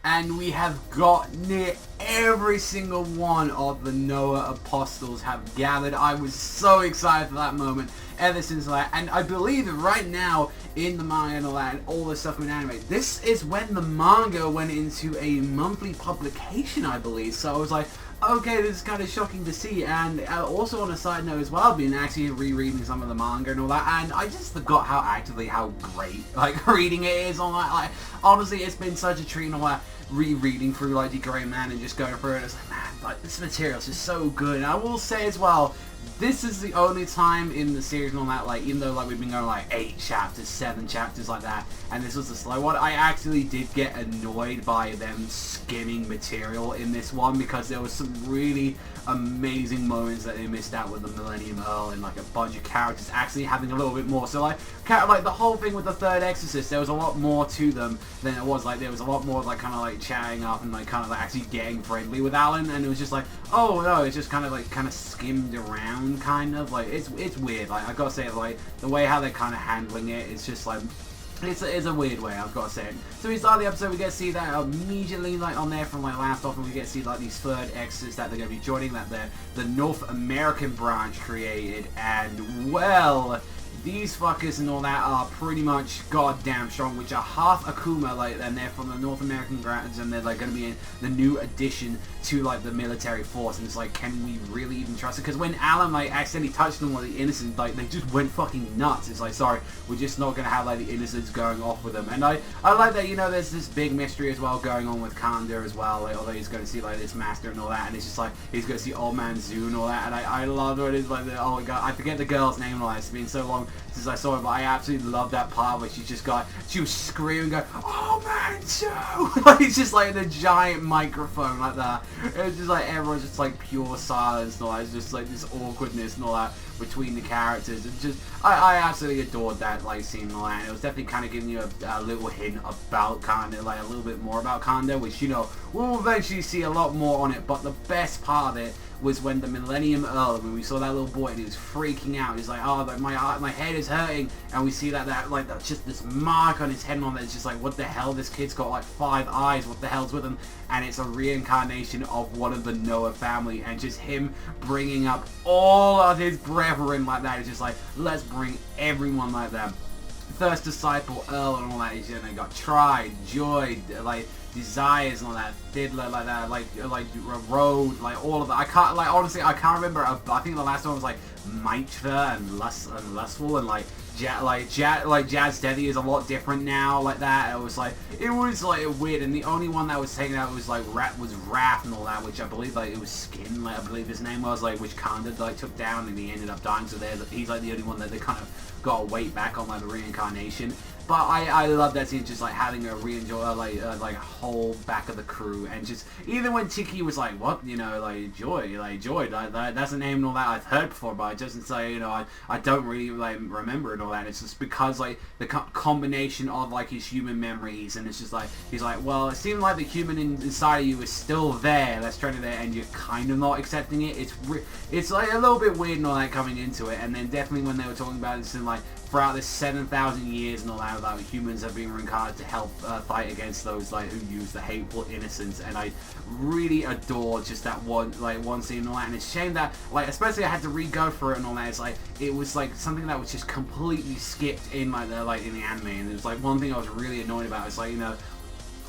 and we have got near every single one of the Noah apostles have gathered. I was so excited for that moment ever since that, and I believe that right now in the manga and all that, and all the stuff in anime, this is when the manga went into a monthly publication, I believe. So I was like, okay, this is kind of shocking to see. And also on a side note as well, I've been actually rereading some of the manga and all that, and I just forgot how great like reading it is on that. Like, honestly, it's been such a treat and all that, rereading through like D.Gray-Man and just going through it. It's like, man, like this material is just so good. And I will say as well, this is the only time in the series and all that, like, even though like we've been going like 8 chapters, 7 chapters like that, and this was the slow one, I actually did get annoyed by them skimming material in this one, because there was some really amazing moments that they missed out with the Millennium Earl and like a bunch of characters actually having a little bit more. So like the whole thing with the third Exorcist, there was a lot more to them than it was. Like there was a lot more like kind of like chatting up and like kind of like actually getting friendly with Alan, and it was just like, oh no, it's just kind of skimmed around, kind of like it's weird. Like I gotta say, like the way how they're kind of handling it, it's just like it's a weird way, I've got to say it. So we start the episode, we get to see that immediately, like on there from like last off, and we get to see like these third Exorcists that they're going to be joining, that the North American branch created, and well, these fuckers and all that are pretty much goddamn strong, which are half Akuma, like, and they're from the North American grounds, and they're like going to be in the new addition to like the military force. And it's like, can we really even trust it? Because when Alan like accidentally touched them with the innocent, like they just went fucking nuts. It's like, sorry, we're just not going to have like the innocents going off with them. And I like that, you know, there's this big mystery as well going on with Kanda as well, like, although he's going to see like this master and all that, and it's just like he's going to see Old Man Zoo and all that. And I love what it is, like oh my god, I forget the girl's name and all that. It's been so long since I saw it, but I absolutely love that part where she was screaming, going, "Oh man, Joe!" Like it's just like the giant microphone like that. It's just like everyone's just like pure silence and all that. It's just like this awkwardness and all that between the characters. It's just I absolutely adored that like scene and all that. And it was definitely kind of giving you a little hint about Kanda, like a little bit more about Kanda, which you know we'll eventually see a lot more on it. But the best part of it was when the Millennium Earl, when we saw that little boy and he was freaking out. He's like, oh, like, my head is hurting, and we see that like that's just this mark on his head and all that. It's just like, what the hell? This kid's got like 5 eyes. What the hell's with him? And it's a reincarnation of one of the Noah family, and just him bringing up all of his brethren like that. It's just like, let's bring everyone like that. First disciple Earl and all that. You know, got Tried, Joy, like Desires and all that, Fiddler like that, like Road, like all of that. I can't, like, honestly, I can't remember. I think the last one was like Mitre and Lustful, and like Jazz Deadly is a lot different now, like that. It was like weird, and the only one that was taken out was like Wrath and all that, which I believe like it was Skin, like I believe his name was, like, which Kanda like took down and he ended up dying. So he's like the only one that they kind of got a weight back on, like the reincarnation. But I love that scene, just like having a re-enjoy, like a whole back of the crew, and just even when Tiki was like, what, you know, like Joy, that's a name and all that I've heard before, but it doesn't say, you know, I don't really like remember it and all that. It's just because like the combination of like his human memories, and it's just like he's like, well, it seems like the human inside of you is still there, that's trying to there, and you're kind of not accepting it. It's like a little bit weird and all that coming into it. And then definitely when they were talking about this in like throughout this 7,000 years and all that, like humans have been reincarnated to help fight against those like who use the hateful innocence. And I really adore just that one scene and all that. And it's a shame that, like, especially I had to re-go through it and all that. It's like it was like something that was just completely skipped in like in the anime. And it was like one thing I was really annoyed about. It's like, you know,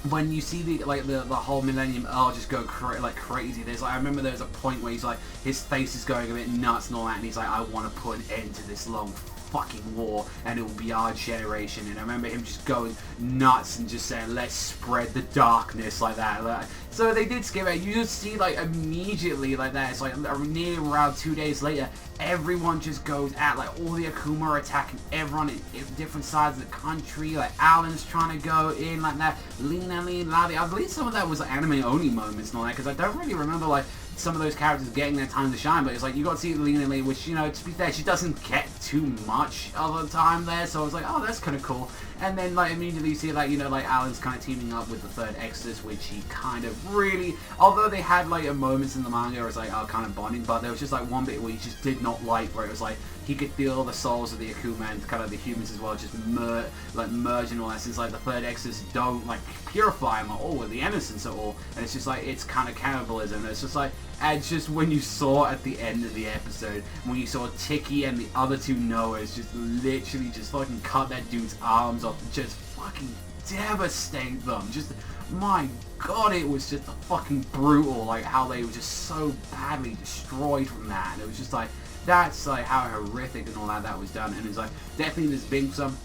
when you see the whole Millennium Earl just go crazy, there's like, I remember there's a point where he's like, his face is going a bit nuts and all that, and he's like, I want to put an end to this long fucking war, and it will be our generation. And I remember him just going nuts and just saying, let's spread the darkness, like that. So they did skip it. You just see like immediately like that. It's like near around 2 days later, everyone just goes at, like, all the Akuma are attacking everyone in different sides of the country. Like Alan's trying to go in like that. Lina Ladi. I believe some of that was like, anime only moments and all that, because I don't really remember like some of those characters getting their time to shine. But it's like you got to see Lina Lee, which, you know, to be fair, she doesn't get too much of the time there. So I was like, oh, that's kind of cool. And then like immediately you see like, you know, like Alan's kind of teaming up with the third Exorcist, which he kind of really, although they had like moments in the manga where it's like kind of bonding, but there was just like one bit where he just did not like, where it was like he could feel the souls of the Akuma and kind of the humans as well just merge and all that, since like the third exorcist don't like purify them at all with the innocence at all, and it's just like it's kind of cannibalism. And it's just like, and just when you saw at the end of the episode, when you saw Tiki and the other two Noahs just literally just fucking cut that dude's arms off, just fucking devastate them. Just, my god, it was just fucking brutal, like how they were just so badly destroyed from that. And it was just like, that's like how horrific and all that was done. And it's like, definitely there's been some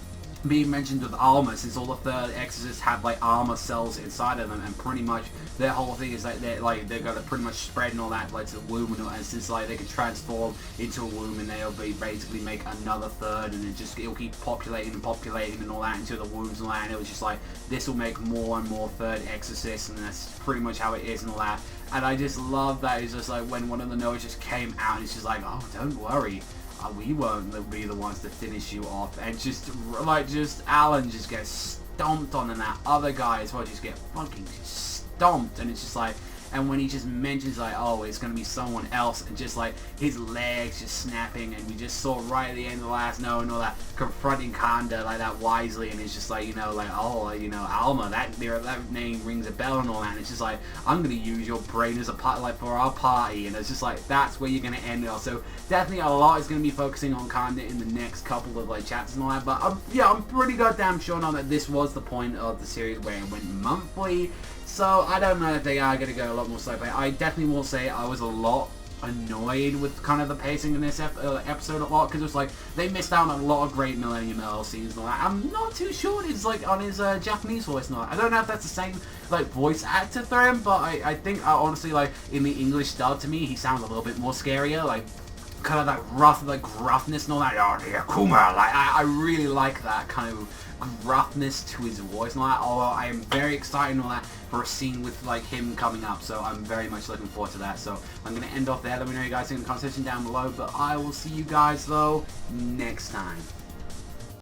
being mentioned with armor, since all the third exorcists have like armor cells inside of them, and pretty much their whole thing is that they're gonna pretty much spread and all that like to the womb, and since like they can transform into a womb, and they'll be basically make another third, and it'll keep populating and populating and all that into the wombs and all that. And it was just like, this will make more and more third exorcists, and that's pretty much how it is and all that. And I just love that. It's just like when one of the Noahs just came out, and it's just like, oh, don't worry, we won't be the ones to finish you off. And just Alan just gets stomped on, and that other guy as well just get fucking stomped. And it's just like, and when he just mentions like, oh, it's gonna be someone else, and just like his legs just snapping, and we just saw right at the end of the last Noah and all that, confronting Kanda like that wisely, and it's just like, you know, like, oh, you know, Alma, that name rings a bell and all that. And it's just like, I'm gonna use your brain as a part, like, for our party. And it's just like, that's where you're gonna end it all. So definitely a lot is gonna be focusing on Kanda in the next couple of like chapters and all that. But yeah, I'm pretty goddamn sure now that this was the point of the series where it went monthly. So I don't know if they are going to go a lot more slow. I definitely will say I was a lot annoyed with kind of the pacing in this episode a lot, because it was like they missed out on a lot of great Millennium Earl scenes and all that. I'm not too sure it's like on his Japanese voice now. I don't know if that's the same like voice actor for him, but I think honestly, like in the English dub, to me he sounds a little bit more scarier, like kind of that rough, like gruffness and all that. Oh, the Akuma, like I really like that kind of gruffness to his voice and all that. Although I am very excited and all that for a scene with like him coming up, so I'm very much looking forward to that. So I'm going to end off there. Let me know what you guys think in the comment section down below, but I will see you guys though next time.